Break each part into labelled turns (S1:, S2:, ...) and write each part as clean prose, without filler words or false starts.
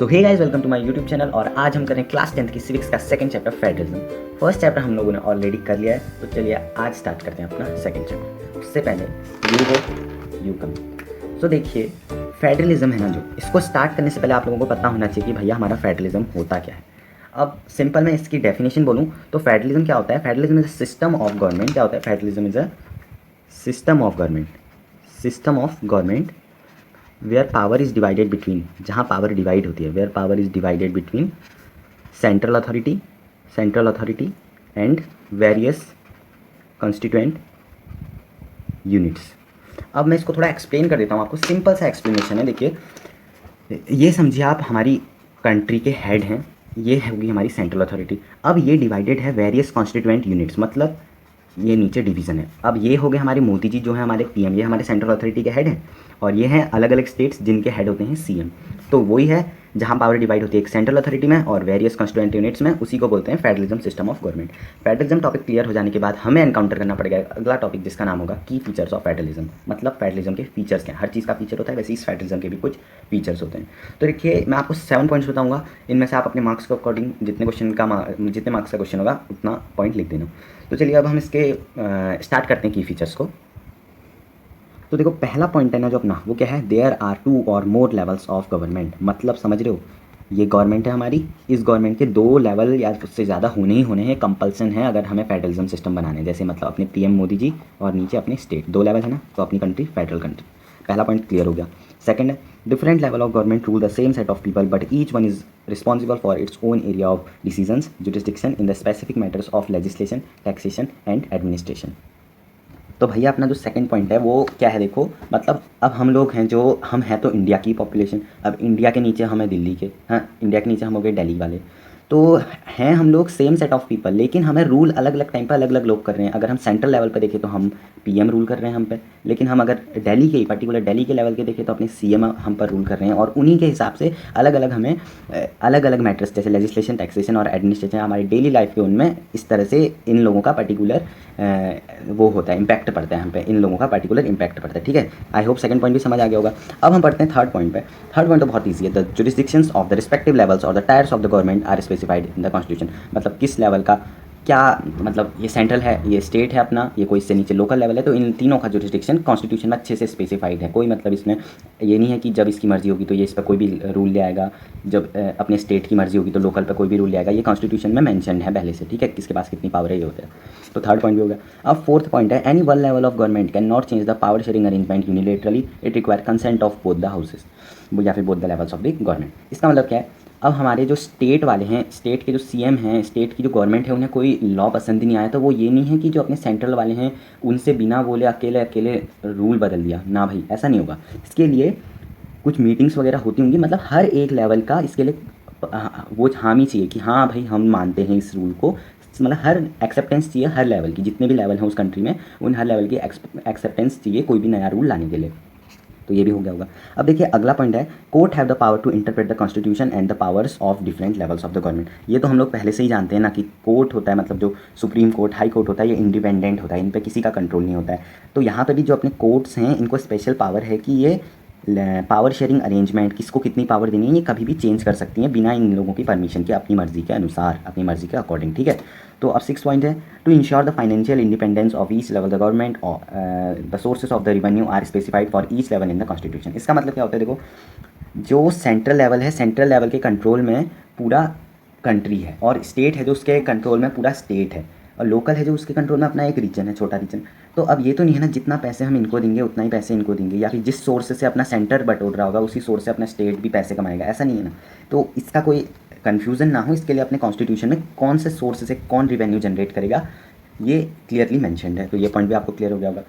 S1: So hey guys, welcome to my YouTube channel. और आज हम करें क्लास 10th की सिविक्स का second chapter federalism. First chapter हम लोगों ने ऑलरेडी कर लिया है, तो चलिए आज स्टार्ट करते हैं अपना सेकंड चैप्टर। उससे पहले यू गो यू कम। सो देखिए, फेडरलिज्म है ना, जो इसको स्टार्ट करने से पहले आप लोगों को पता होना चाहिए कि भैया हमारा फेडरलिज्म होता क्या है। अब सिंपल मैं इसकी डेफिनेशन बोलूँ तो फेडरलिज्म क्या होता है? Federalism is a system of government. क्या होता है? Federalism is a system of government, system of government where power is divided between, जहाँ पावर डिवाइड होती है, where power is divided between central authority and various constituent units. अब मैं इसको थोड़ा एक्सप्लेन कर देता हूँ आपको। सिंपल सा एक्सप्लेनेशन है। देखिए, ये समझिए आप हमारी कंट्री के हेड हैं, ये होगी हमारी सेंट्रल अथॉरिटी। अब ये डिवाइडेड है वेरियस कॉन्स्टिट्यूएंट यूनिट्स, मतलब ये नीचे डिवीज़न है। अब ये हो गए हमारे मोदी जी जो है हमारे पीएम, ये हमारे सेंट्रल अथॉरिटी के हेड हैं, और ये हैं अलग अलग स्टेट्स जिनके हेड होते हैं सीएम। तो वही है जहाँ पावर डिवाइड होती है एक सेंट्रल अथॉरिटी में और वेरियस कॉन्स्टिट्यूएंट यूनिट्स में, उसी को बोलते हैं federalism system of government. Federalism topic clear हो जाने के बाद हमें एनकाउंटर करना पड़ेगा अगला टॉपिक, जिसका नाम होगा की फीचर्स ऑफ फेडरलिज्म। मतलब फेडरलिज्म के फीचर्स क्या हैं। हर चीज़ का फीचर होता है, वैसे इस फेडरलिज्म के भी कुछ फीचर्स होते हैं। तो देखिए, मैं आपको 7 पॉइंट्स बताऊंगा, इनमें से आप अपने मार्क्स के अकॉर्डिंग जितने मार्क्स का क्वेश्चन होगा उतना पॉइंट लिख देना। तो चलिए अब हम इसके स्टार्ट करते हैं की फीचर्स को। तो देखो, पहला पॉइंट है ना जो अपना, वो क्या है? देयर आर 2 और मोर लेवल्स ऑफ गवर्नमेंट। मतलब समझ रहे हो, ये गवर्नमेंट है हमारी, इस गवर्नमेंट के 2 लेवल या उससे ज़्यादा होने ही होने हैं, कंपल्सन है अगर हमें फेडरलिज्म सिस्टम बनाना है। जैसे मतलब अपने पीएम मोदी जी और नीचे अपने स्टेट, 2 लेवल है ना, तो अपनी कंट्री फेडरल कंट्री। पहला पॉइंट क्लियर हो गया। सेकंड है, different level of government rule the same set of people but each one is responsible for its own area of decisions jurisdiction in the specific matters of legislation, taxation and administration. तो भैया अपना जो second point है वो क्या है? देखो, मतलब अब हम लोग हैं जो हम हैं तो इंडिया की पॉपुलेशन, अब इंडिया के नीचे हम हैं दिल्ली के, हाँ इंडिया के नीचे हम हो गए दिल्ली वाले। तो हैं हम लोग सेम सेट ऑफ पीपल, लेकिन हमें रूल अलग अलग टाइम पर अलग अलग लोग कर रहे हैं। अगर हम सेंट्रल लेवल पर देखें तो हम पीएम रूल कर रहे हैं हम पे, लेकिन हम अगर दिल्ली के पर्टिकुलर दिल्ली के लेवल के देखें तो अपने सीएम हम पर रूल कर रहे हैं। और उन्हीं के हिसाब से अलग अलग हमें अलग अलग मैटर्स जैसे लेजिस्लेशन, टैक्सेशन और एडमिनिस्ट्रेशन हमारी डेली लाइफ के उनमें इस तरह से इन लोगों का पर्टिकुलर वो होता है, इम्पैक्ट पड़ता है हम पे, इन लोगों का पर्टिकुलर इम्पैक्ट पड़ता है। ठीक है, आई होप सेकंड पॉइंट भी समझ आ गया होगा। अब हम पढ़ते हैं थर्ड पॉइंट पे। थर्ड पॉइंट तो बहुत ईजी है। The jurisdictions of the respective levels और the tiers of the government are specified in the constitution. मतलब किस लेवल का क्या, मतलब ये सेंट्रल है, ये स्टेट है अपना, ये कोई इससे नीचे लोकल लेवल है, तो इन तीनों का जुरिस्डिक्शन कॉन्स्टिट्यूशन में अच्छे से स्पेसिफाइड है। कोई मतलब इसमें ये नहीं है कि जब इसकी मर्जी होगी तो ये इस पर कोई भी रूल ले आएगा, जब अपने स्टेट की मर्जी होगी तो लोकल पर कोई भी रूल ले आएगा। ये कॉन्स्टिट्यूशन में मैंशन है पहले से। ठीक है, किसके पास कितनी पावर है ये होता है। तो थर्ड पॉइंट भी हो गया। अब फोर्थ पॉइंट है, any one level of government can not change the power sharing arrangement unilaterally, it require consent of both the houses या फिर both the levels of the government. इसका मतलब क्या है? अब हमारे जो स्टेट वाले हैं, स्टेट के जो सीएम हैं, स्टेट की जो गवर्नमेंट है, उन्हें कोई लॉ पसंद ही नहीं आया, तो वो ये नहीं है कि जो अपने सेंट्रल वाले हैं उनसे बिना बोले अकेले अकेले रूल बदल दिया। ना भाई, ऐसा नहीं होगा। इसके लिए कुछ मीटिंग्स वगैरह होती होंगी, मतलब हर एक लेवल का इसके लिए वो हामी चाहिए कि हाँ भाई हम मानते हैं इस रूल को। मतलब हर एक्सेप्टेंस चाहिए, हर लेवल की, जितने भी लेवल हैं उस कंट्री में उन हर लेवल की एक्सेप्टेंस चाहिए कोई भी नया रूल लाने के लिए। तो ये भी हो गया होगा। अब देखिए अगला पॉइंट है, court have the power to interpret the constitution and the powers of different levels of the government. ये तो हम लोग पहले से ही जानते हैं ना कि कोर्ट होता है, मतलब जो सुप्रीम कोर्ट, हाई कोर्ट होता है, ये इंडिपेंडेंट होता है, इन पे किसी का कंट्रोल नहीं होता है। तो यहाँ पे भी जो अपने कोर्ट्स हैं इनको स्पेशल पावर है कि ये पावर शेयरिंग अरेंजमेंट किसको कितनी पावर देनी है ये कभी भी चेंज कर सकती हैं बिना इन लोगों की परमिशन के, अपनी मर्जी के अनुसार, अपनी मर्जी के अकॉर्डिंग। ठीक है, तो अब 6 पॉइंट है, to ensure the financial independence of each level the government the sources of the revenue are specified for each level in the constitution. इसका मतलब क्या होता है? देखो, जो सेंट्रल लेवल है, सेंट्रल लेवल के कंट्रोल में पूरा कंट्री है, और स्टेट है जो उसके कंट्रोल में पूरा स्टेट है, और लोकल है जो उसके कंट्रोल में अपना एक रीजन है, छोटा रीजन। तो अब ये तो नहीं है ना जितना पैसे हम इनको देंगे उतना ही पैसे इनको देंगे, या फिर जिस सोर्स से अपना सेंटर बटोर रहा होगा उसी सोर्स से अपना स्टेट भी पैसे कमाएगा, ऐसा नहीं है ना। तो इसका कोई कन्फ्यूज़न ना हो, इसके लिए अपने कॉन्स्टिट्यूशन में कौन से सोर्स से कौन रिवेन्यू जनरेट करेगा ये क्लियरली मैंशनड है। तो ये पॉइंट भी आपको क्लियर हो गया होगा।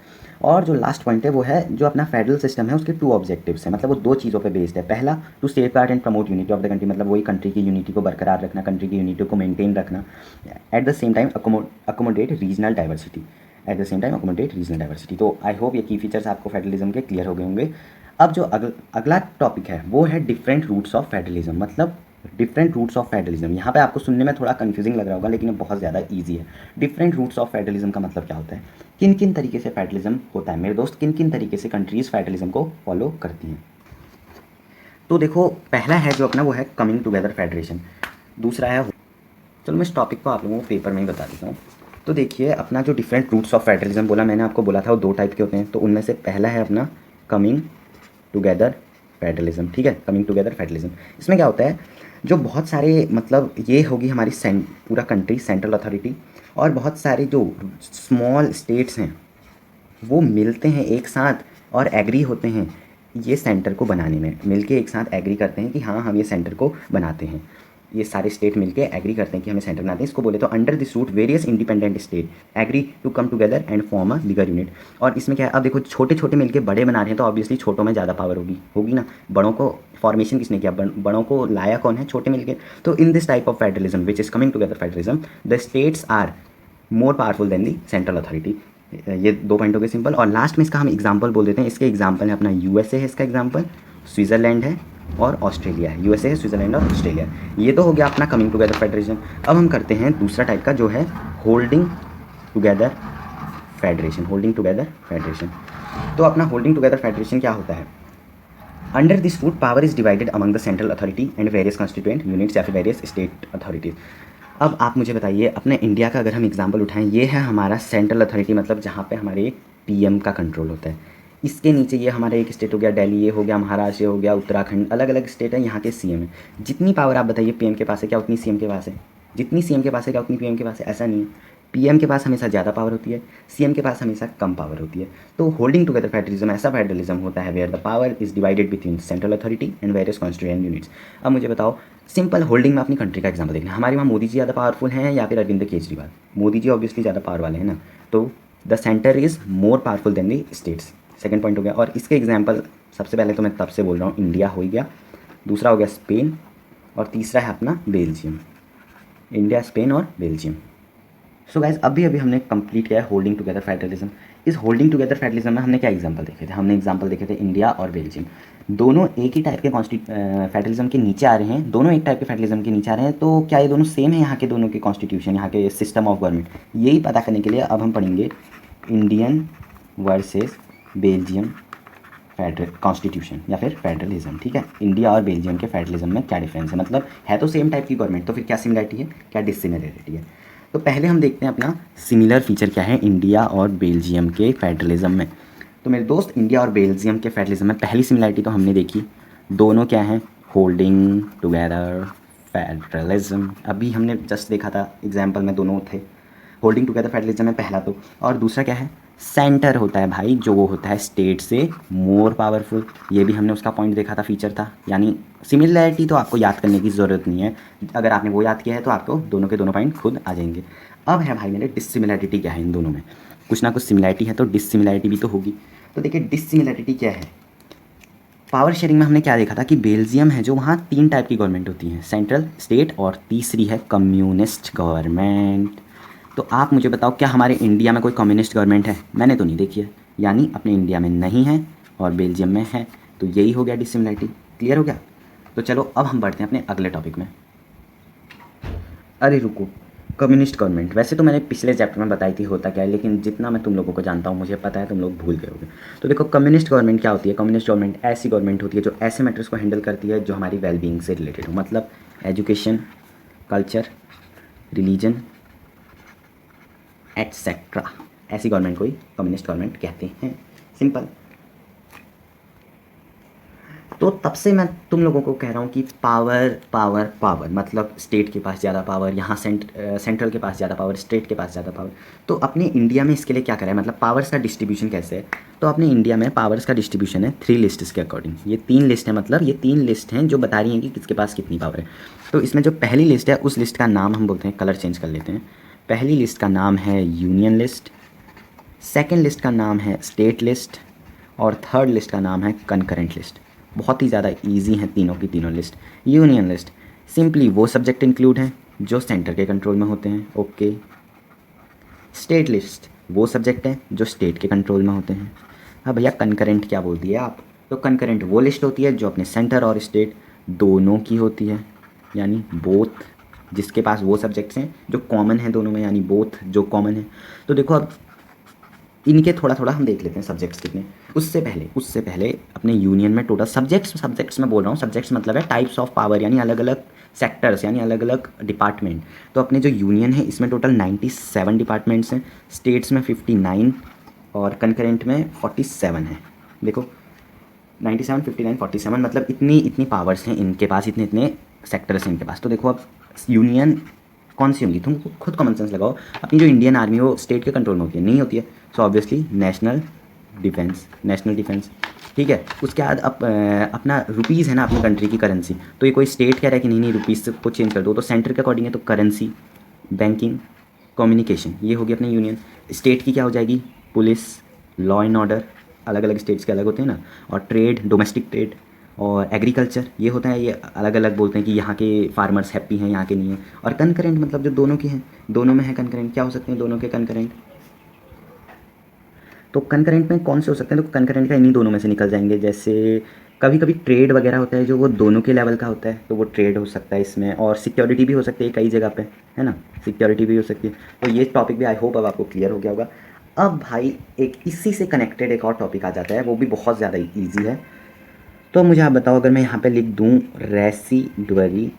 S1: और जो लास्ट पॉइंट है वो है, जो अपना फेडरल सिस्टम है उसके 2 ऑब्जेक्टिव्स हैं, मतलब वो 2 चीज़ों पे बेस्ड है। पहला, to safeguard and promote unity of the country, मतलब वही कंट्री की यूनिटी को बरकरार रखना, कंट्री की यूनिटी को मेंटेन रखना, at the same time accommodate regional diversity, at the same time accommodate regional diversity. तो आई होप ये की फीचर्स आपको फेडरलिज्म के क्लियर हो गए होंगे। अब जो अगला टॉपिक है वो है डिफरेंट रूट्स ऑफ फेडरलिज्म, मतलब डिफरेंट रूट्स ऑफ फेडरलिज्म। यहाँ पे आपको सुनने में थोड़ा कंफ्यूजिंग लग रहा होगा, लेकिन ये बहुत ज़्यादा इजी है। डिफरेंट रूट्स ऑफ फेडरलिज्म का मतलब क्या होता है? किन किन तरीके से फेडरलिज्म होता है मेरे दोस्त, किन किन तरीके से कंट्रीज़ फेडरलिज्म को फॉलो करती हैं। तो देखो पहला है जो अपना वो है कमिंग टुगेदर फेडरेशन, दूसरा है, चलो मैं इस टॉपिक को आप लोगों को पेपर में ही बता देता हूँ। तो देखिए अपना जो डिफरेंट रूट्स ऑफ फेडरलिज्म बोला मैंने आपको, बोला था वो 2 टाइप के होते हैं। तो उनमें से पहला है अपना कमिंग टुगेदर फेडरलिज्म, ठीक है, कमिंग टुगेदर फेडरलिज्म। इसमें क्या होता है, जो बहुत सारे मतलब ये होगी हमारी पूरा कंट्री सेंट्रल अथॉरिटी, और बहुत सारे जो स्मॉल स्टेट्स हैं वो मिलते हैं एक साथ और एग्री होते हैं ये सेंटर को बनाने में, मिलके एक साथ एग्री करते हैं कि हाँ हम ये सेंटर को बनाते हैं। ये सारे स्टेट मिलके एग्री करते हैं कि हमें सेंटर बनाते हैं। इसको बोले तो under this route various independent state agree to come together and form a bigger unit. और इसमें क्या है, अब देखो छोटे छोटे मिलके बड़े बना रहे हैं तो ऑब्वियसली छोटों में ज़्यादा पावर होगी ना। बड़ों को फॉर्मेशन किसने किया, बड़ों को लाया कौन है, छोटे मिलके। तो in this type of federalism which is coming together federalism the states are more powerful than the central authority. ये 2 पॉइंट हो गए सिंपल। और लास्ट में इसका हम एग्जाम्पल बोल देते हैं। इसके एग्जाम्पल है अपना यूएसए है, इसका एग्जाम्पल स्विट्ज़रलैंड है और ऑस्ट्रेलिया है। यूएसए है, स्विट्ज़रलैंड और ऑस्ट्रेलिया। ये तो हो गया अपना कमिंग टुगेदर फेडरेशन। अब हम करते हैं दूसरा टाइप का जो है holding together federation. Holding together federation, तो अपना होल्डिंग टुगेदर फेडरेशन क्या होता है, under this route power is divided among the central authority and various constituent units या फिर वेरियस स्टेट अथॉरिटीज़। अब आप मुझे बताइए अपने इंडिया का अगर हम एग्जांपल उठाएं, ये है हमारा सेंट्रल अथॉरिटी, मतलब जहाँ पे हमारे पीएम का कंट्रोल होता है। इसके नीचे ये हमारा एक स्टेट हो गया दिल्ली, ये हो गया महाराष्ट्र, ये हो गया उत्तराखंड, अलग अलग स्टेट है, यहाँ के सीएम है। जितनी पावर आप बताइए पीएम के पास है क्या उतनी सीएम के पास है, जितनी सीएम के पास है क्या उतनी पीएम के पास है, ऐसा नहीं है। पीएम के पास हमेशा ज़्यादा पावर होती है, सीएम के पास हमेशा कम पावर होती है। तो होल्डिंग टुगेदर फेडरलिज्म ऐसा फेडरलिज्म होता है where the power is divided between central authority and various constituent units. अब मुझे बताओ सिंपल होल्डिंग में अपनी कंट्री का एग्जाम्पल देखना, हमारे वहाँ मोदी जी ज़्यादा पावरफुल हैं या फिर अरविंद केजरीवाल। मोदी जी ऑब्वियसली ज़्यादा पावर वाले हैं ना, तो the centre is more powerful then the states. Second point हो गया। और इसके एग्जाम्पल सबसे पहले तो मैं तब से बोल रहा हूँ इंडिया हो गया, दूसरा हो गया स्पेन, और तीसरा है अपना बेल्जियम। इंडिया, स्पेन और बेल्जियम। सो गाइज अभी हमने कंप्लीट किया है होल्डिंग टुगेदर फेडरलिज्म। इस होल्डिंग टुगेदर फेडरलिज्म में हमने क्या एग्जांपल देखे थे, हमने एग्जांपल देखे थे इंडिया और बेल्जियम। दोनों एक ही टाइप के फेडरलिज्म के नीचे आ रहे हैं, दोनों एक टाइप के फेडरलिज्म के नीचे आ रहे हैं। तो क्या ये दोनों सेम है, यहाँ के दोनों के कॉन्स्टिट्यूशन, यहाँ के सिस्टम ऑफ गवर्नमेंट, यही पता करने के लिए अब हम पढ़ेंगे Indian versus Belgium federal constitution या फिर फेडरलिज्म। ठीक है, इंडिया और बेल्जियम के फेडरलिज्म में क्या डिफरेंस है, मतलब है तो सेम टाइप की गवर्नमेंट, तो फिर क्या सिमिलरिटी है, क्या डिसिमिलरिटी है। तो पहले हम देखते हैं अपना सिमिलर फीचर क्या है इंडिया और बेल्जियम के फेडरलिज्म में। तो मेरे दोस्त इंडिया और बेल्जियम के फेडरलिज्म में पहली सिमिलरिटी तो हमने देखी, दोनों क्या हैं, होल्डिंग टुगेदर फेडरलिज्म। अभी हमने जस्ट देखा था एग्जाम्पल में दोनों थे, होल्डिंग टुगेदर फेडरलिज्म में पहला तो, और दूसरा क्या है, सेंटर होता है भाई, जो वो होता है स्टेट से मोर पावरफुल। ये भी हमने उसका पॉइंट देखा था, फीचर था। यानी सिमिलरिटी तो आपको याद करने की ज़रूरत नहीं है, अगर आपने वो याद किया है तो आपको दोनों के दोनों पॉइंट खुद आ जाएंगे। अब है भाई मेरे डिसिमिलरिटी क्या है इन दोनों में, कुछ ना कुछ सिमिलरिटी है तो डिसिमिलरिटी भी तो होगी। तो देखिए डिसिमिलरिटी क्या है, पावर शेयरिंग में हमने क्या देखा था कि बेल्जियम है जो वहाँ 3 टाइप की गवर्नमेंट होती हैं, सेंट्रल, स्टेट और तीसरी है कम्युनिस्ट गवर्नमेंट। तो आप मुझे बताओ क्या हमारे इंडिया में कोई कम्युनिस्ट गवर्नमेंट है, मैंने तो नहीं देखी है, यानी अपने इंडिया में नहीं है और बेल्जियम में है। तो यही हो गया डिसिमिलरिटी, क्लियर हो गया। तो चलो अब हम बढ़ते हैं अपने अगले टॉपिक में। अरे रुको, कम्युनिस्ट गवर्नमेंट वैसे तो मैंने पिछले चैप्टर में बताई थी होता क्या है, लेकिन जितना मैं तुम लोगों को जानता हूँ मुझे पता है तुम लोग भूल गए होगे। तो देखो कम्युनिस्ट गवर्नमेंट क्या होती है, कम्युनिस्ट गवर्नमेंट ऐसी गवर्नमेंट होती है जो ऐसे मैटर्स को हैंडल करती है जो हमारी वेलबींग से रिलेटेड हो, मतलब एजुकेशन, कल्चर, रिलीजन एटसेट्रा। ऐसी गवर्नमेंट को ही कम्युनिस्ट गवर्नमेंट कहते हैं, सिंपल। तो तब से मैं तुम लोगों को कह रहा हूँ कि पावर पावर पावर, मतलब स्टेट के पास ज़्यादा पावर, यहाँ सेंट्रल के पास ज़्यादा पावर, स्टेट के पास ज़्यादा पावर। तो अपने इंडिया में इसके लिए क्या करें, मतलब पावर्स का डिस्ट्रीब्यूशन कैसे है। तो अपने इंडिया में पावर्स का डिस्ट्रीब्यूशन है 3 लिस्ट्स के अकॉर्डिंग। ये 3 लिस्ट है, मतलब ये 3 लिस्ट हैं जो बता रही हैं कि किसके पास कितनी पावर है। तो इसमें जो पहली लिस्ट है उस लिस्ट का नाम हम बोलते हैं, कलर चेंज कर लेते हैं। पहली लिस्ट का नाम है यूनियन लिस्ट, सेकेंड लिस्ट का नाम है स्टेट लिस्ट, और थर्ड लिस्ट का नाम है कनकरेंट लिस्ट। बहुत ही ज़्यादा इजी हैं तीनों की तीनों लिस्ट। यूनियन लिस्ट सिंपली वो सब्जेक्ट इंक्लूड हैं जो सेंटर के कंट्रोल में होते हैं, ओके। स्टेट लिस्ट वो सब्जेक्ट हैं जो स्टेट के कंट्रोल में होते हैं। हाँ भैया कनकरेंट क्या बोल दिए आप, तो कनकरेंट वो लिस्ट होती है जो अपने सेंटर और स्टेट दोनों की होती है, यानी बोथ, जिसके पास वो सब्जेक्ट्स हैं जो कॉमन हैं दोनों में, यानी बोथ जो कॉमन है। तो देखो अब इनके थोड़ा थोड़ा हम देख लेते हैं सब्जेक्ट्स कितने। उससे पहले अपने यूनियन में टोटल सब्जेक्ट्स में बोल रहा हूँ, सब्जेक्ट्स मतलब है टाइप्स ऑफ पावर, यानी अलग अलग सेक्टर्स, यानी अलग अलग डिपार्टमेंट। तो अपने जो यूनियन है इसमें टोटल 97 डिपार्टमेंट्स हैं, स्टेट्स में 59 और कंकरेंट में 47 है। देखो 97, 59, 47 मतलब इतनी इतनी पावर्स हैं इनके पास, इतने इतने सेक्टर्स हैं इनके पास। तो देखो अब यूनियन कौन सी होंगी, तुम खुद कॉमन सेंस लगाओ। अपनी जो इंडियन आर्मी वो स्टेट के कंट्रोल में होती है, नहीं होती है। सो ऑब्वियसली नेशनल डिफेंस, ठीक है। उसके बाद अपना रुपीज़ है ना अपनी कंट्री की करेंसी, तो ये कोई स्टेट कह रहा है कि नहीं रुपीज़ को चेंज कर दो, तो सेंटर के अकॉर्डिंग है, तो करेंसी, बैंकिंग, कम्युनिकेशन, ये होगी अपनी यूनियन। स्टेट की क्या हो जाएगी, पुलिस, लॉ एंड ऑर्डर, अलग अलग स्टेट्स के अलग होते हैं ना, और ट्रेड, डोमेस्टिक ट्रेड और एग्रीकल्चर, ये होता है, ये अलग अलग बोलते हैं कि यहाँ के फार्मर्स हैप्पी हैं, यहाँ के नहीं हैं। और कनकरेंट मतलब जो दोनों के हैं, दोनों में है कनकरेंट, क्या हो सकते हैं दोनों के कनकरेंट। तो कनकरेंट में कौन से हो सकते हैं, तो कनकरेंट का इन्हीं दोनों में से निकल जाएंगे। जैसे कभी कभी ट्रेड वगैरह होता है जो वो दोनों के लेवल का होता है, तो वो ट्रेड हो सकता है इसमें। और सिक्योरिटी भी हो सकती है कई जगह पे, है ना, सिक्योरिटी भी हो सकती है। तो ये टॉपिक भी आई होप अब आपको क्लियर हो गया होगा। अब भाई एक इसी से कनेक्टेड एक और टॉपिक आ जाता है, वो भी बहुत ज़्यादा ईजी है। तो मुझे आप बताओ, अगर मैं यहाँ पे लिख दूँ रेसिडुअरी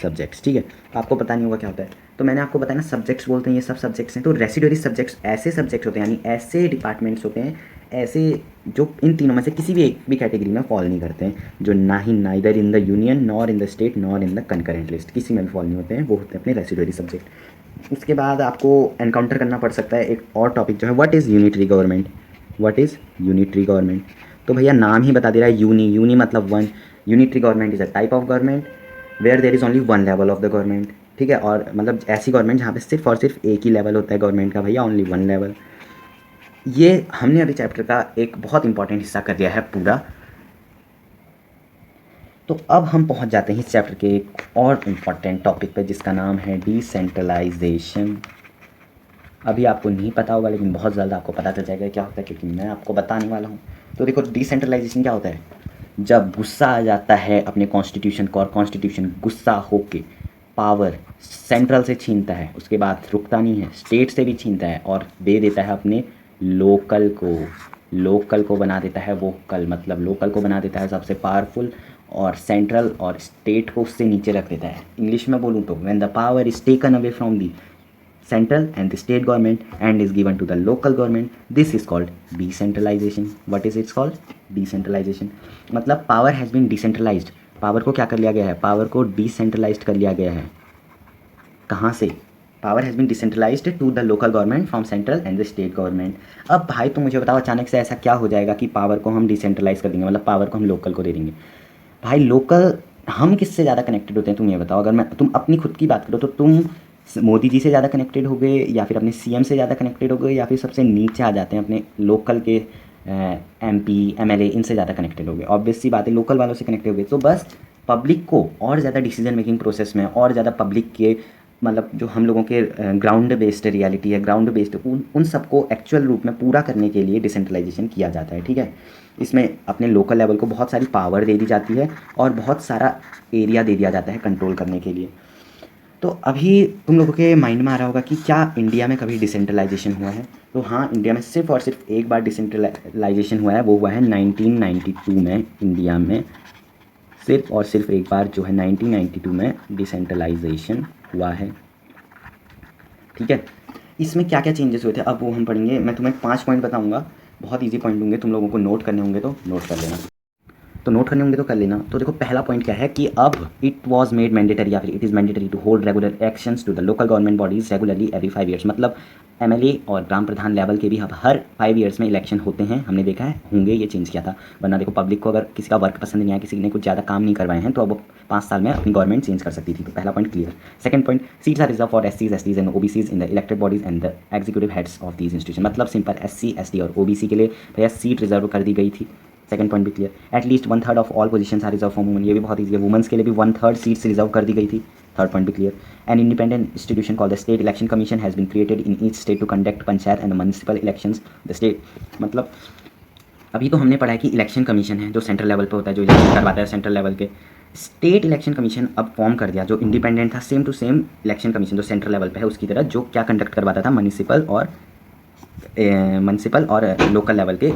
S1: सब्जेक्ट्स, ठीक है, आपको पता नहीं होगा क्या होता है। तो मैंने आपको बताया ना सब्जेक्ट्स बोलते हैं, ये सब सब्जेक्ट्स हैं। तो रेसिडुअरी सब्जेक्ट्स ऐसे सब्जेक्ट्स होते हैं, यानी ऐसे डिपार्टमेंट्स होते हैं, ऐसे जो इन तीनों में से किसी भी एक भी कैटेगरी में फॉल नहीं करते हैं, जो ना ही neither in the union nor in the state nor in the concurrent list, किसी में भी फॉल नहीं होते हैं, वो होते हैं अपने रेसिडुअरी सब्जेक्ट। उसके बाद आपको एनकाउंटर करना पड़ सकता है एक और टॉपिक जो है व्हाट इज़ यूनिटरी गवर्नमेंट। तो भैया नाम ही बता दे रहा है, यूनी मतलब one. Unitary government is a type of government where there is only one level of the government, ठीक है। और मतलब ऐसी गवर्नमेंट जहाँ पे सिर्फ और सिर्फ एक ही लेवल होता है गवर्नमेंट का, भैया ओनली वन लेवल। ये हमने अभी चैप्टर का एक बहुत इंपॉर्टेंट हिस्सा कर दिया है पूरा। तो अब हम पहुंच जाते हैं इस चैप्टर के एक और इम्पॉर्टेंट टॉपिक पे, जिसका नाम है डिसेंट्रलाइजेशन। अभी आपको नहीं पता होगा, लेकिन बहुत जल्द आपको पता चल जाएगा क्या होता है, क्योंकि मैं आपको बताने वाला हूँ। तो देखो डिसेंट्रलाइजेशन क्या होता है, जब गुस्सा आ जाता है अपने कॉन्स्टिट्यूशन को, और कॉन्स्टिट्यूशन गुस्सा होके पावर सेंट्रल से छीनता है, उसके बाद रुकता नहीं है, स्टेट से भी छीनता है और दे देता है अपने लोकल को बना देता है वोकल, मतलब लोकल को बना देता है सबसे पावरफुल, और सेंट्रल और स्टेट को उससे नीचे रख देता है। इंग्लिश में बोलूँ तो when the power is taken away from the central and the state government and is given to the local government, this is called decentralization. What is it called? Decentralization मतलब power has been decentralized, power को क्या कर लिया गया है, power को decentralised कर लिया गया है। कहाँ से, power has been decentralized to the local government from central and the state government. अब भाई तुम मुझे बताओ अचानक से ऐसा क्या हो जाएगा कि पावर को हम डिसेंट्रलाइज कर देंगे, मतलब पावर को हम लोकल को दे देंगे। भाई लोकल हम किससे ज़्यादा कनेक्टेड होते हैं, तुम ये बताओ। अगर तुम अपनी खुद की बात करो तो तुम मोदी जी से ज़्यादा कनेक्टेड हो गए, या फिर अपने सीएम से ज़्यादा कनेक्टेड हो गए, या फिर सबसे नीचे आ जाते हैं अपने लोकल के एमपी एमएलए, इनसे ज़्यादा कनेक्टेड हो गए। ऑब्वियस सी बात है, लोकल वालों से कनेक्टेड हो गए तो बस पब्लिक को और ज़्यादा डिसीजन मेकिंग प्रोसेस में, और ज़्यादा पब्लिक के मतलब जो हम लोगों के ग्राउंड बेस्ड रियलिटी है, ग्राउंड बेस्ड उन सबको एक्चुअल रूप में पूरा करने के लिए डिसेंट्रलाइजेशन किया जाता है, ठीक है। इसमें अपने लोकल लेवल को बहुत सारी पावर दे दी जाती है और बहुत सारा एरिया दे दिया जाता है कंट्रोल करने के लिए। तो अभी तुम लोगों के माइंड में आ रहा होगा कि क्या इंडिया में कभी डिसेंट्रलाइजेशन हुआ है। तो हाँ, इंडिया में सिर्फ और सिर्फ एक बार डिसेंट्रलाइजेशन हुआ है, वो हुआ है 1992 में। इंडिया में सिर्फ और सिर्फ एक बार जो है 1992 में डिसेंट्रलाइजेशन हुआ है, ठीक है। इसमें क्या क्या चेंजेस हुए थे अब वो हम पढ़ेंगे। मैं तुम्हें 5 पॉइंट बताऊंगा, बहुत इजी पॉइंट दूंगे, तुम लोगों को नोट करने होंगे तो नोट कर लेना। कर लेना। तो देखो पहला पॉइंट क्या है कि अब इट वॉज मेड मैंडेटरी, या फिर it is mandatory to hold regular elections to the local government bodies regularly every 5 years. मतलब एमएलए और ग्राम प्रधान लेवल के भी अब हर 5 ईयर्स में इलेक्शन होते हैं, हमने देखा है होंगे, ये चेंज किया था। वरना देखो पब्लिक को अगर किसी का वर्क पसंद नहीं आया, किसी ने कुछ ज़्यादा काम नहीं करवाए हैं, तो अब वो 5 साल में अपनी गवर्नमेंट चेंज कर सकती थी। तो पहला point clear. Second point, seats are reserve for एससीज STs and OBCs in the elected bodies and the executive heads of these institution. मतलब सिंपल, एससी एसटी और ओबीसी के लिए भैया सीट रिजर्व कर दी गई थी। सेकंड पॉइंट भी clear. At least 1/3 of all positions are reserve for women, ये भी बहुत ईजी है, वुमेन्स के लिए भी 1/3 सीट्स रिजर्व कर दी गई थी। थर्ड पॉइंट भी clear. An independent institution called the state election commission has been created in each state to conduct panchayat and municipal elections. The state मतलब अभी तो हमने पढ़ा है कि इलेक्शन कमीशन है जो सेंट्रल लेवल पे होता है, जो इलेक्शन करवाता है सेंट्रल लेवल के, स्टेट इलेक्शन कमीशन अब फॉर्म कर दिया, जो इंडिपेंडेंट था, same to same election commission जो सेंट्रल लेवल पे है उसकी तरह, जो क्या कंडक्ट करवाता था म्यूनिसिपल और लोकल लेवल के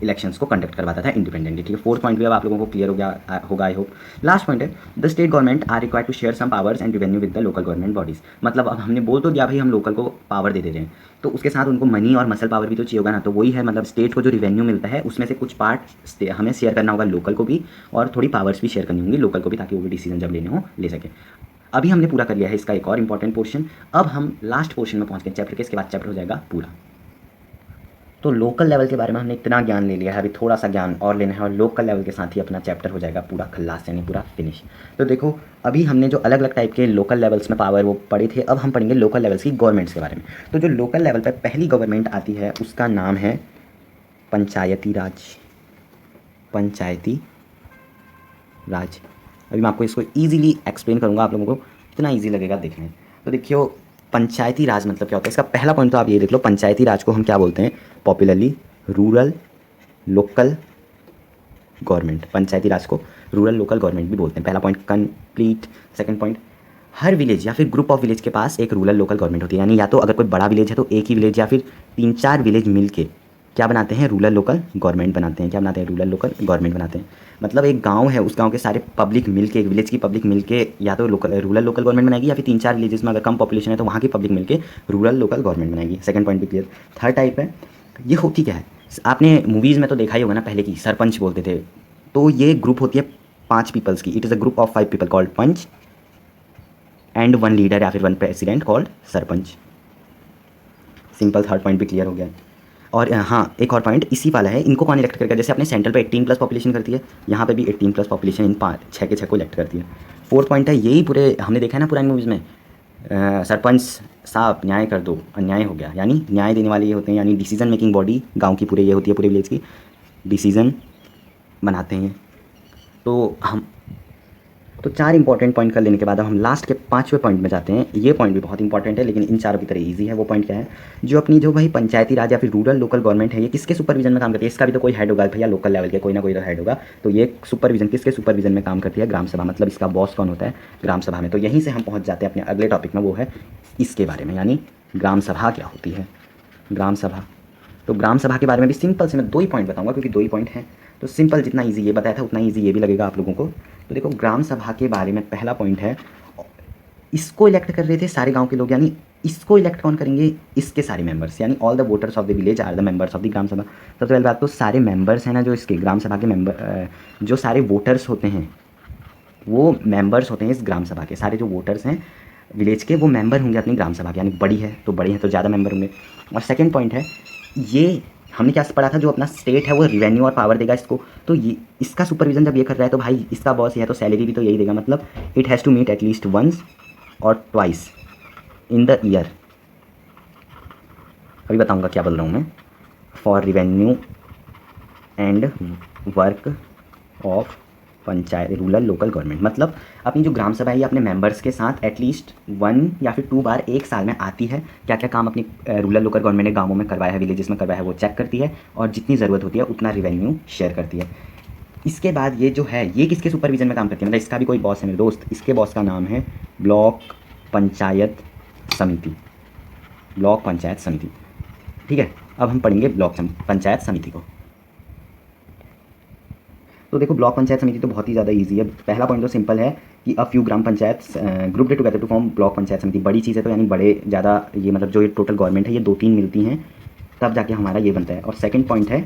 S1: इलेक्शंस को कंडक्ट करवाता था इंडिपेंडेंटली। ठीक है, फोर्थ पॉइंट भी अब आप लोगों को क्लियर हो गया होगा आई होप। लास्ट पॉइंट है, the state government are required to share some powers and revenue with the local government bodies. मतलब अब हमने बोल तो दिया भाई हम लोकल को पावर दे देते हैं, तो उसके साथ उनको मनी और मसल पावर भी तो चाहिए होगा ना। तो वही है, मतलब स्टेट को जो रिवेन्यू मिलता है उसमें से कुछ पार्ट हमें शेयर करना होगा लोकल को भी, और थोड़ी पावर्स भी शेयर करनी होंगी लोकल को भी, ताकि वो भी डिसीजन जब लेने हो ले सके। अभी हमने पूरा कर लिया है इसका एक और इंपॉर्टेंट पोर्शन। अब हम लास्ट पोर्शन में पहुंच गए चैप्टर के, इसके बाद चैप्टर हो जाएगा पूरा। तो लोकल लेवल के बारे में हमने इतना ज्ञान ले लिया है, अभी थोड़ा सा ज्ञान और लेना है, और लोकल लेवल के साथ ही अपना चैप्टर हो जाएगा पूरा खल्लास, यानी पूरा फिनिश। तो देखो अभी हमने जो अलग अलग टाइप के लोकल लेवल्स में पावर वो पढ़े थे, अब हम पढ़ेंगे लोकल लेवल्स की गवर्नमेंट्स के बारे में। तो जो लोकल लेवल पर पहली गवर्नमेंट आती है उसका नाम है पंचायती राज। पंचायती राज। अभी मैं आपको इसको ईजिली एक्सप्लेन करूँगा, आप लोगों को इतना ईजी लगेगा देखने। तो देखियो पंचायती राज मतलब क्या होता है, इसका पहला पॉइंट तो आप ये देख लो, पंचायती राज को हम क्या बोलते हैं पॉपुलरली, रूरल लोकल गवर्नमेंट। पंचायती राज को रूरल लोकल गवर्नमेंट भी बोलते हैं। पहला पॉइंट कंप्लीट। सेकंड पॉइंट, हर विलेज या फिर ग्रुप ऑफ विलेज के पास एक रूरल लोकल गवर्नमेंट होती है, यानी या तो अगर कोई बड़ा विलेज है तो एक ही विलेज या फिर 3-4 विलेज मिलके क्या बनाते हैं, रूरल लोकल गवर्नमेंट बनाते हैं। क्या बनाते हैं, रूरल लोकल गवर्नमेंट बनाते हैं। मतलब एक गांव है, उस गांव के सारे पब्लिक मिलके, एक विलेज की पब्लिक मिलके या तो रूरल लोकल गवर्नमेंट बनाएगी, या फिर 3-4 विलेजेस में अगर कम पॉपुलेशन है तो वहाँ की पब्लिक मिलके रूरल लोकल गवर्नमेंट बनाएगी। सेकंड पॉइंट भी क्लियर। थर्ड टाइप है, ये होती क्या है, आपने मूवीज़ में तो देखा ही होगा ना, पहले की सरपंच बोलते थे, तो ये ग्रुप होती है 5 पीपल्स की। It is a group of 5 people called panch and 1 leader या फिर 1 president called sarpanch. Simple, third point भी क्लियर हो गया। और हाँ, एक और पॉइंट इसी वाला है, इनको कौन इलेक्ट करेगा, जैसे अपने सेंट्रल पे 18+ पॉपुलेशन करती है, यहाँ पे भी 18+ पॉपुलेशन इन 5-6 के 6 को इलेक्ट करती है। फोर्थ पॉइंट है, यही पूरे हमने देखा है ना पुरानी मूवीज़ में, सरपंच साहब न्याय कर दो, अन्याय हो गया, यानी न्याय देने वाले ये होते हैं, यानी डिसीजन मेकिंग बॉडी गाँव की पूरे ये होती है, पूरे विलेज की डिसीजन बनाते हैं। तो 4 इंपॉर्टेंट पॉइंट कर लेने के बाद अब हम लास्ट के 5वें पॉइंट में जाते हैं। ये पॉइंट भी बहुत इंपॉर्टेंट है, लेकिन इन चारों की तरह इजी है। वो पॉइंट क्या है, जो भाई पंचायती राज या फिर रूरल लोकल गवर्नमेंट है, ये किसके सुपरविजन में काम करती है, इसका भी तो कोई हेड होगा भैया, लोकल लेवल के कोई ना कोई तो हेड होगा। तो ये सुपरविजन किसके सुपरविजन में काम करती है, ग्राम सभा। मतलब इसका बॉस कौन होता है, ग्राम सभा में। तो यहीं से हम पहुँच जाते हैं अपने अगले टॉपिक में, वो है इसके बारे में, यानी ग्राम सभा क्या होती है। ग्राम सभा, तो ग्राम सभा के बारे में भी सिंपल से मैं 2 ही पॉइंट बताऊंगा, क्योंकि 2 ही पॉइंट हैं। तो सिंपल, जितना इजी ये बताया था उतना इजी ये भी लगेगा आप लोगों को। तो देखो ग्राम सभा के बारे में पहला पॉइंट है, इसको इलेक्ट कर रहे थे सारे गांव के लोग, यानी इसको इलेक्ट कौन करेंगे, इसके सारे मेंबर्स, यानी all the voters of the village are the members of the gram sabha. सबसे पहली बात तो सारे मेंबर्स हैं ना जो इसके ग्राम सभा के मेंबर, जो सारे वोटर्स होते हैं वो मेंबर्स होते हैं इस ग्राम सभा के। सारे जो वोटर्स हैं विलेज के वो मेंबर होंगे अपनी ग्राम सभा के, यानी बड़ी है तो ज़्यादा मेंबर होंगे। और सेकेंड पॉइंट है, ये हमने क्या पढ़ा था, जो अपना स्टेट है वो रिवेन्यू और पावर देगा इसको, तो ये इसका सुपरविजन जब ये कर रहा है तो भाई इसका बॉस ये है तो सैलरी भी तो यही देगा। मतलब it has to meet at least once और ट्वाइस इन द ईयर। अभी बताऊंगा क्या बोल रहा हूँ मैं, for revenue and work of panchayat rural local government. मतलब अपनी जो ग्राम सभा है ये अपने मेंबर्स के साथ एटलीस्ट 1 या फिर 2 बार एक साल में आती है, क्या क्या काम अपनी रूरल लोकल गवर्नमेंट ने गाँवों में करवाया है, विलेजेस में करवाया है, वो चेक करती है, और जितनी ज़रूरत होती है उतना रिवेन्यू शेयर करती है। इसके बाद ये जो है ये किसके सुपरविजन में काम करती है, मतलब इसका भी कोई बॉस है मेरे दोस्त, इसके बॉस का नाम है ब्लॉक पंचायत समिति। ब्लॉक पंचायत समिति, ठीक है। अब हम पढ़ेंगे ब्लॉक पंचायत समिति को। तो देखो ब्लॉक पंचायत समिति तो बहुत ही ज़्यादा इजी है। पहला पॉइंट तो सिंपल है कि a few gram panchayat group together to form block panchayat samiti. बड़ी चीज़ है तो यानी बड़े ज़्यादा, ये मतलब जो ये टोटल गवर्नमेंट है ये 2-3 मिलती हैं तब जाके हमारा ये बनता है। और सेकंड पॉइंट है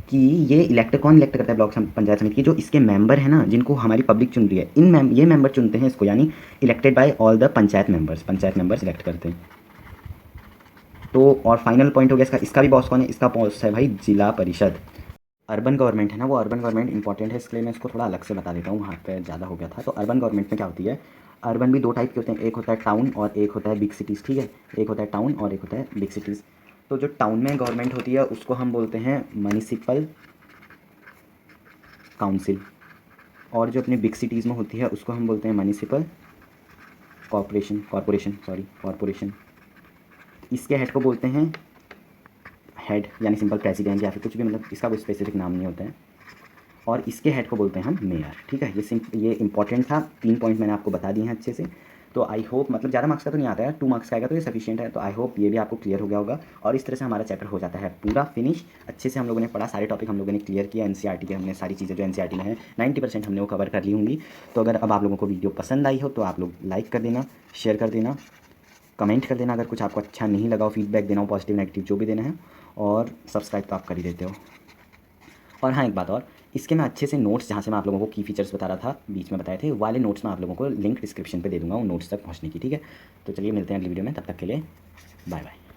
S1: कि ये कौन इलेक्ट करता है ब्लॉक पंचायत समिति की, जो इसके मेंबर है ना जिनको हमारी पब्लिक चुन रही है, ये मेंबर चुनते हैं इसको, यानी elected by all the panchayat members elect करते हैं। तो और फाइनल पॉइंट हो गया इसका भी बॉस कौन है, इसका बॉस है भाई जिला परिषद। अर्बन गवर्नमेंट है ना, वो अर्बन गवर्नमेंट इंपॉर्टेंट है, इसलिए मैं इसको थोड़ा अलग से बता देता हूँ, वहाँ पे ज़्यादा हो गया था। तो अर्बन गवर्नमेंट में क्या होती है, अर्बन भी 2 टाइप के होते हैं, एक होता है टाउन और एक होता है बिग सिटीज़, ठीक है। एक होता है टाउन और एक होता है बिग सिटीज़। तो जो टाउन में गवर्नमेंट होती है उसको हम बोलते हैं म्युनिसिपल काउंसिल, और जो अपनी बिग सिटीज़ में होती है उसको हम बोलते हैं म्युनिसिपल कॉरपोरेशन। इसके हेड को बोलते हैं हेड, यानी सिंपल प्रेसिडेंट या फिर कुछ भी, मतलब इसका कोई स्पेसिफिक नाम नहीं होता है। और इसके हेड को बोलते हैं हम मेयर। ठीक है, ये इंपॉर्टेंट था, 3 पॉइंट मैंने आपको बता दिए हैं अच्छे से। तो आई होप, मतलब ज़्यादा मार्क्स का तो नहीं आता है, 2 मार्क्स का आएगा तो ये सफिशिएंट है। तो आई होप ये भी आपको क्लियर हो गया होगा और इस तरह से हमारा चैप्टर हो जाता है पूरा फिनिश। अच्छे से हम लोगों ने पढ़ा, सारे टॉपिक हम लोगों ने क्लियर किया। एनसीईआरटी के हमने सारी चीज़ें जो एनसीईआरटी में है 90% हमने वो कवर कर ली होंगी। तो अगर अब आप लोगों को वीडियो पसंद आई हो तो आप लोग लाइक कर देना, शेयर कर देना, कमेंट कर देना अगर कुछ आपको अच्छा नहीं लगा हो, फीडबैक देना हो, पॉजिटिव नेगेटिव जो भी देना है, और सब्सक्राइब तो आप कर ही देते हो। और हाँ, एक बात और, इसके मैं अच्छे से नोट्स, जहाँ से मैं आप लोगों को की फीचर्स बता रहा था बीच में बताए थे, वाले नोट्स मैं आप लोगों को लिंक डिस्क्रिप्शन पे दे दूँगा उन नोट्स तक पहुँचने की। ठीक है, तो चलिए मिलते हैं अगली वीडियो में, तब तक के लिए बाय बाय।